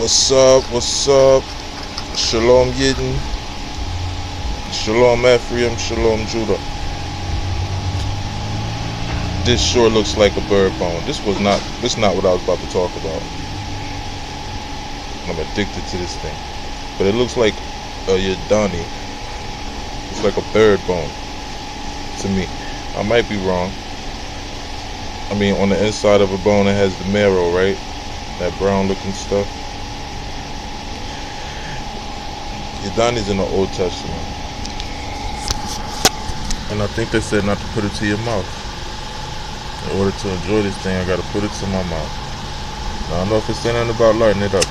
What's up? What's up? Shalom Yidden. Shalom Ephraim. Shalom Judah. This sure looks like a bird bone. This is not what I was about to talk about. I'm addicted to this thing. But it looks like a Yadani. It's like a bird bone to me. I might be wrong. I mean, on the inside of a bone it has the marrow, right? That brown looking stuff. Yadani's in the Old Testament. And I think they said not to put it to your mouth. In order to enjoy this thing, I gotta put it to my mouth. Now, I don't know if it's saying anything about lighting it up.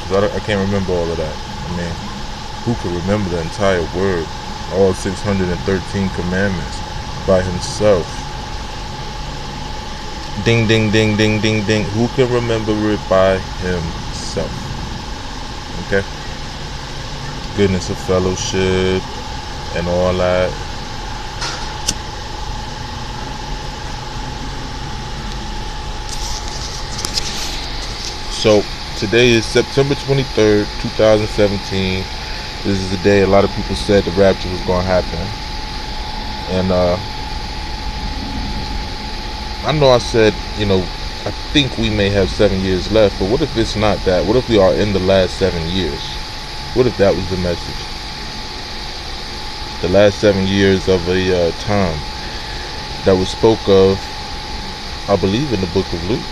Cause I can't remember all of that. I mean, who could remember the entire word? All 613 commandments by himself. Ding, ding, ding, ding, ding, ding. Who can remember it by himself? Okay? Goodness of fellowship and all that. So today is September 23rd, 2017. This is the day a lot of people said the rapture was going to happen. And I know I said, I think we may have 7 years left, but what if it's not that? What if we are in the last 7 years? What if that was the message? The last 7 years of a time that was spoke of, I believe, in the book of Luke.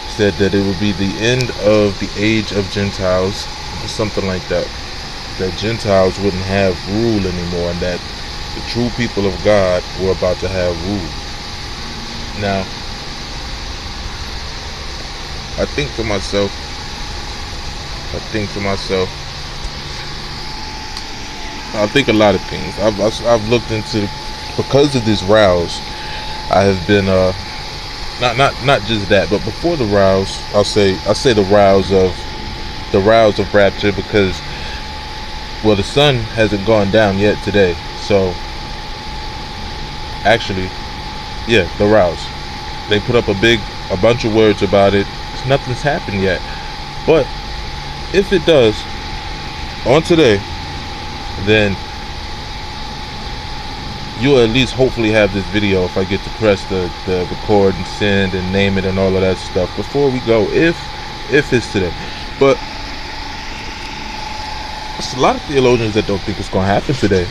Said that it would be the end of the age of Gentiles, or something like that. That Gentiles wouldn't have rule anymore, and that the true people of God were about to have rule. Now, I think to myself, I think a lot of things. I've looked into, because of this rouse, I have been not just that, but before the rouse, I say the rouse of rapture, because the sun hasn't gone down yet today. So actually, yeah, the rouse. They put up a bunch of words about it. Nothing's happened yet. But if it does on today, then you'll at least hopefully have this video if I get to press the record and send and name it and all of that stuff before we go, if it's today. But there's a lot of theologians that don't think it's going to happen today.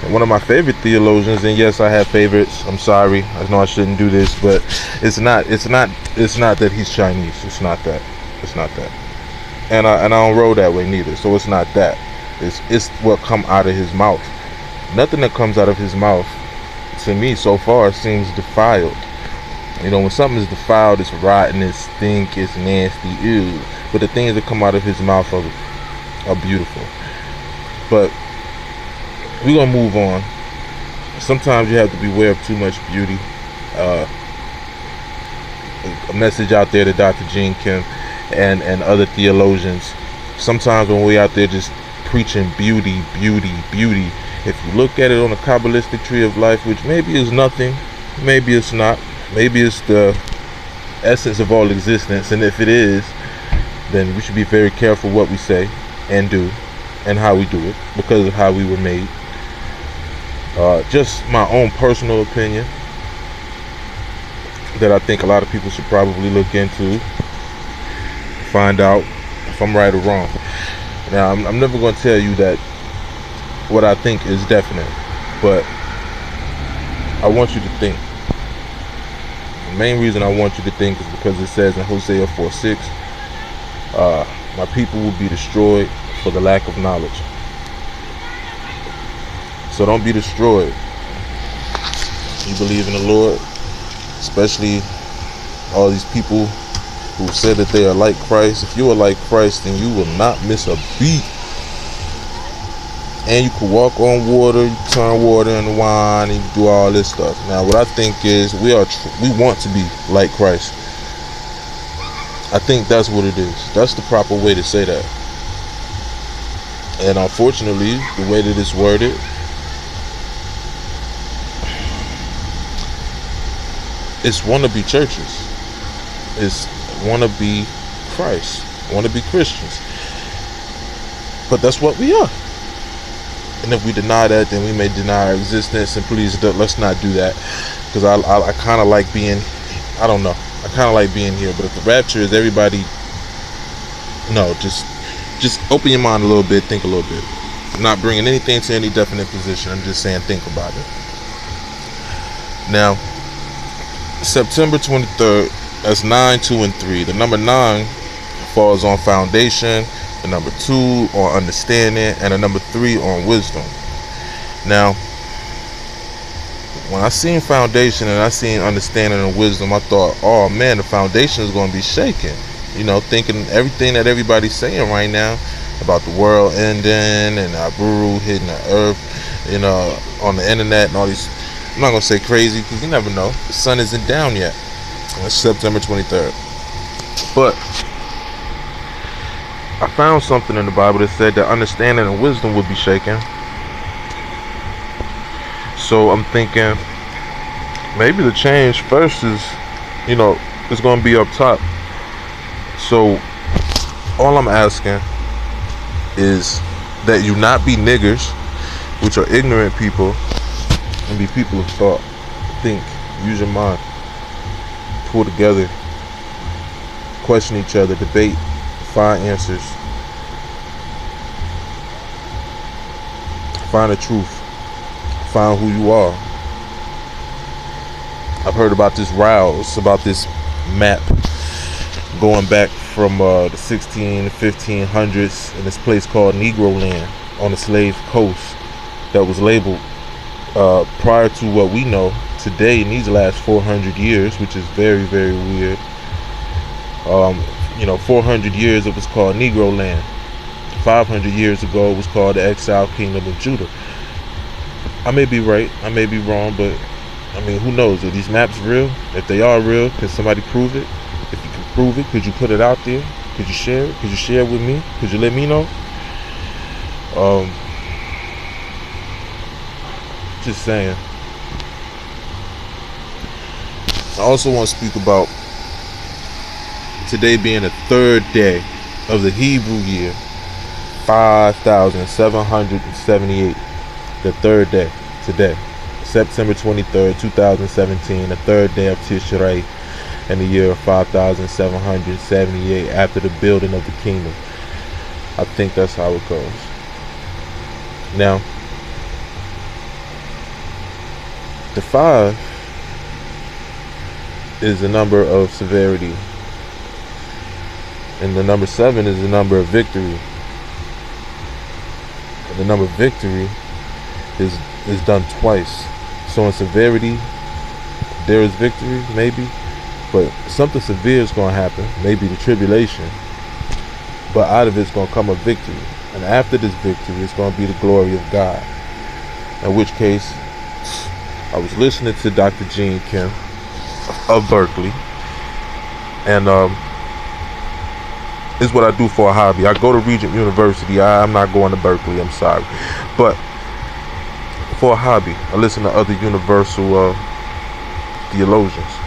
And one of my favorite theologians, and yes, I have favorites, I'm sorry, I know I shouldn't do this, but it's not that he's Chinese. It's not that. And I don't roll that way neither. So it's not that. It's what come out of his mouth. Nothing that comes out of his mouth, to me, so far, seems defiled. When something is defiled, it's rotten, it's stink, it's nasty, ew. But the things that come out of his mouth are beautiful. But we're gonna move on. Sometimes you have to beware of too much beauty. A message out there to Dr. Gene Kim and other theologians. Sometimes when we're out there just preaching beauty, if you look at it on a Kabbalistic tree of life, which maybe is nothing, maybe it's not, maybe it's the essence of all existence, and if it is, then we should be very careful what we say and do and how we do it, because of how we were made. Just my own personal opinion that I think a lot of people should probably look into, find out if I'm right or wrong. Now, I'm never going to tell you that what I think is definite, but I want you to think. The main reason I want you to think is because it says in Hosea 4:6, my people will be destroyed for the lack of knowledge. So don't be destroyed. You believe in the Lord, especially all these people who said that they are like Christ. If you are like Christ, then you will not miss a beat. And you can walk on water, you can turn water into wine, and you can do all this stuff. Now, what I think is we want to be like Christ. I think that's what it is. That's the proper way to say that. And unfortunately, the way that it's worded, it's wannabe churches. It's wannabe Christ. Want to be Christians. But that's what we are. And if we deny that, then we may deny our existence. And please, let's not do that. Because I kind of like being, I don't know. I kind of like being here. But if the rapture is everybody, no, just open your mind a little bit. Think a little bit. I'm not bringing anything to any definite position. I'm just saying think about it. Now, September 23rd, that's 9, 2, and 3. The number 9 falls on foundation, the number 2 on understanding, and the number 3 on wisdom. Now, when I seen foundation and I seen understanding and wisdom, I thought, oh man, the foundation is going to be shaken. You know, thinking everything that everybody's saying right now about the world ending and Aburu hitting the earth, you know, on the internet and all these. I'm not going to say crazy because you never know. The sun isn't down yet. It's September 23rd. But I found something in the Bible that said that understanding and wisdom would be shaken. So I'm thinking maybe the change first is, you know, it's going to be up top. So all I'm asking is that you not be niggers, which are ignorant people, and be people of thought. Think, use your mind, pull together, question each other, debate, find answers, find the truth, find who you are. I've heard about this rouse, about this map going back from the 1500s in this place called Negro Land on the slave coast that was labeled prior to what we know today in these last 400 years, which is very, very weird. 400 years it was called Negro Land. 500 years ago it was called the Exiled Kingdom of Judah. I may be right, I may be wrong, but I mean, who knows? Are these maps real? If they are real, can somebody prove it? If you can prove it, could you put it out there? Could you share it? Could you share it with me? Could you let me know? Just saying. I also want to speak about today being the third day of the Hebrew year, 5,778. The third day, today, September 23rd, 2017, the third day of Tishrei in the year of 5,778 after the building of the kingdom. I think that's how it goes. Now, the 5 is the number of severity, and the number 7 is the number of victory. And the number of victory is done twice. So in severity, there is victory, maybe, but something severe is going to happen, maybe the tribulation, but out of it's going to come a victory, and after this victory, it's going to be the glory of God. In which case, I was listening to Dr. Gene Kim of Berkeley, and it's what I do for a hobby. I go to Regent University. I'm not going to Berkeley, I'm sorry, but for a hobby, I listen to other universal theologians.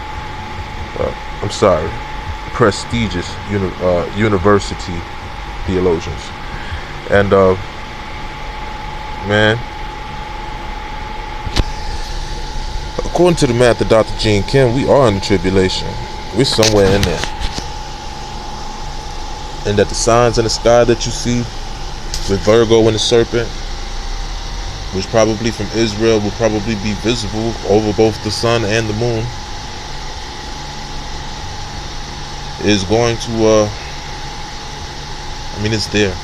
I'm sorry, prestigious university theologians, and man, according to the math of Dr. Gene Kim, we are in the tribulation. We're somewhere in there. And that the signs in the sky that you see with Virgo and the serpent, which probably from Israel will probably be visible over both the sun and the moon, is going to, it's there.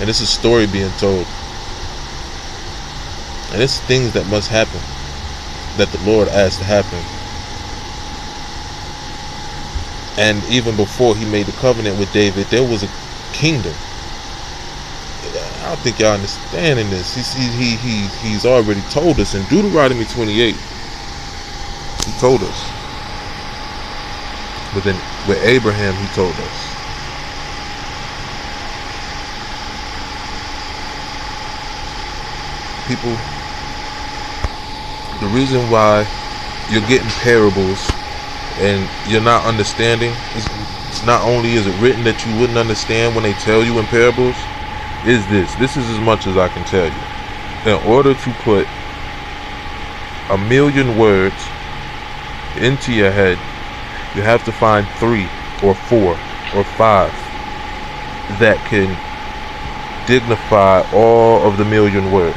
And it's a story being told. And it's things that must happen, that the Lord asked to happen. And even before he made the covenant with David, there was a kingdom. I don't think y'all understanding this. He's already told us in Deuteronomy 28. He told us. But then with Abraham, he told us. People, the reason why you're getting parables and you're not understanding, not only is it written that you wouldn't understand when they tell you in parables, is this is as much as I can tell you. In order to put 1,000,000 words into your head, you have to find 3 or 4 or 5 that can dignify all of the 1,000,000 words.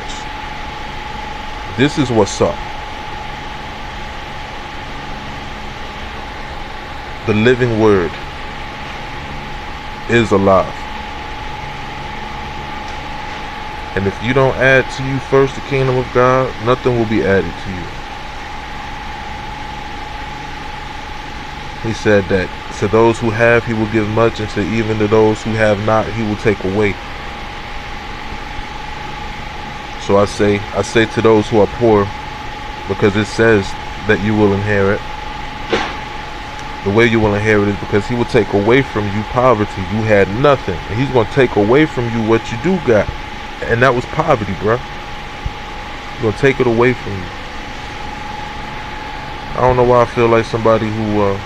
This is what's up. The living word is alive. And if you don't add to you first the kingdom of God, nothing will be added to you. He said that to those who have, he will give much, and to even to those who have not, he will take away. So I say to those who are poor, because it says that you will inherit. The way you will inherit is because he will take away from you poverty. You had nothing, and he's going to take away from you what you do got. And that was poverty, bruh. He's going to take it away from you. I don't know why I feel like somebody who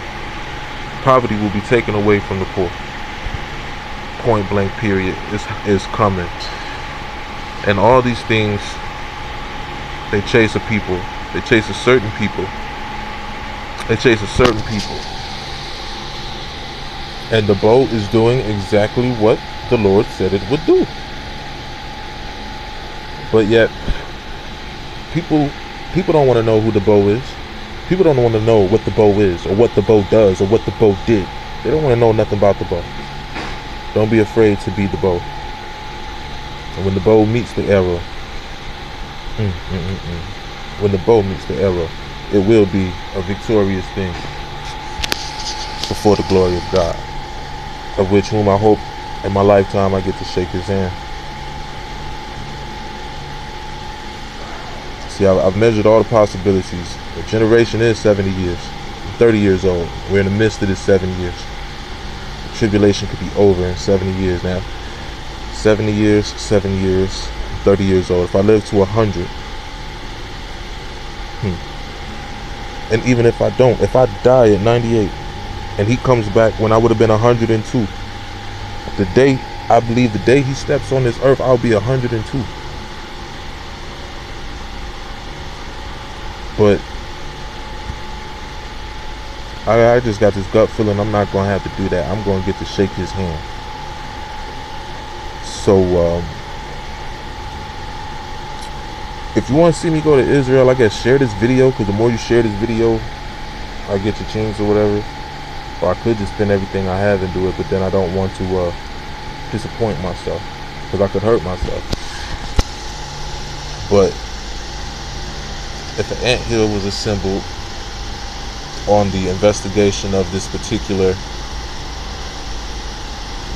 poverty will be taken away from the poor. Point blank period is coming. And all these things, they chase a people. They chase a certain people. They chase a certain people. And the bow is doing exactly what the Lord said it would do. But yet, people don't want to know who the bow is. People don't want to know what the bow is, or what the bow does, or what the bow did. They don't want to know nothing about the bow. Don't be afraid to be the bow. And when the bow meets the arrow, when the bow meets the arrow, it will be a victorious thing before the glory of God, of which whom I hope in my lifetime I get to shake his hand. See, I've measured all the possibilities. The generation is 70 years. I'm 30 years old. We're in the midst of this 7 years. The tribulation could be over in 70 years now. 70 years, 7 years, 30 years old. If I live to 100, and even if I don't, if I die at 98, and he comes back when I would have been 102, I believe the day he steps on this earth, I'll be 102. But I just got this gut feeling I'm not going to have to do that. I'm going to get to shake his hand. So, if you want to see me go to Israel, I guess share this video, because the more you share this video, I get your chance or whatever. Or I could just spend everything I have and do it, but then I don't want to disappoint myself, because I could hurt myself. But if an anthill was assembled on the investigation of this particular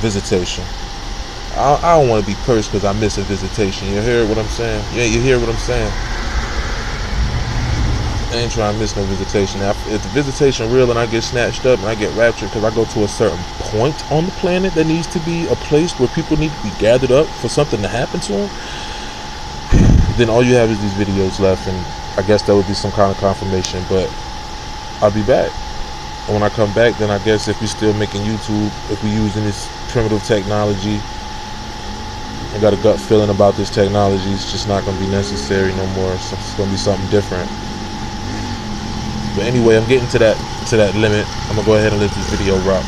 visitation, I don't want to be cursed because I miss a visitation. You hear what I'm saying? Yeah, you hear what I'm saying? I ain't trying to miss no visitation. Now, if the visitation real and I get snatched up and I get raptured because I go to a certain point on the planet that needs to be a place where people need to be gathered up for something to happen to them, then all you have is these videos left, and I guess that would be some kind of confirmation. But I'll be back. And when I come back, then I guess if we're still making YouTube, if we're using this primitive technology, I got a gut feeling about this technology. It's just not going to be necessary no more. So it's going to be something different. But anyway, I'm getting to that limit. I'm going to go ahead and let this video rock.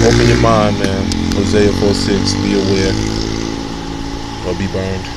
Open your mind, man. Hosea 4:6. Be aware. Or be burned.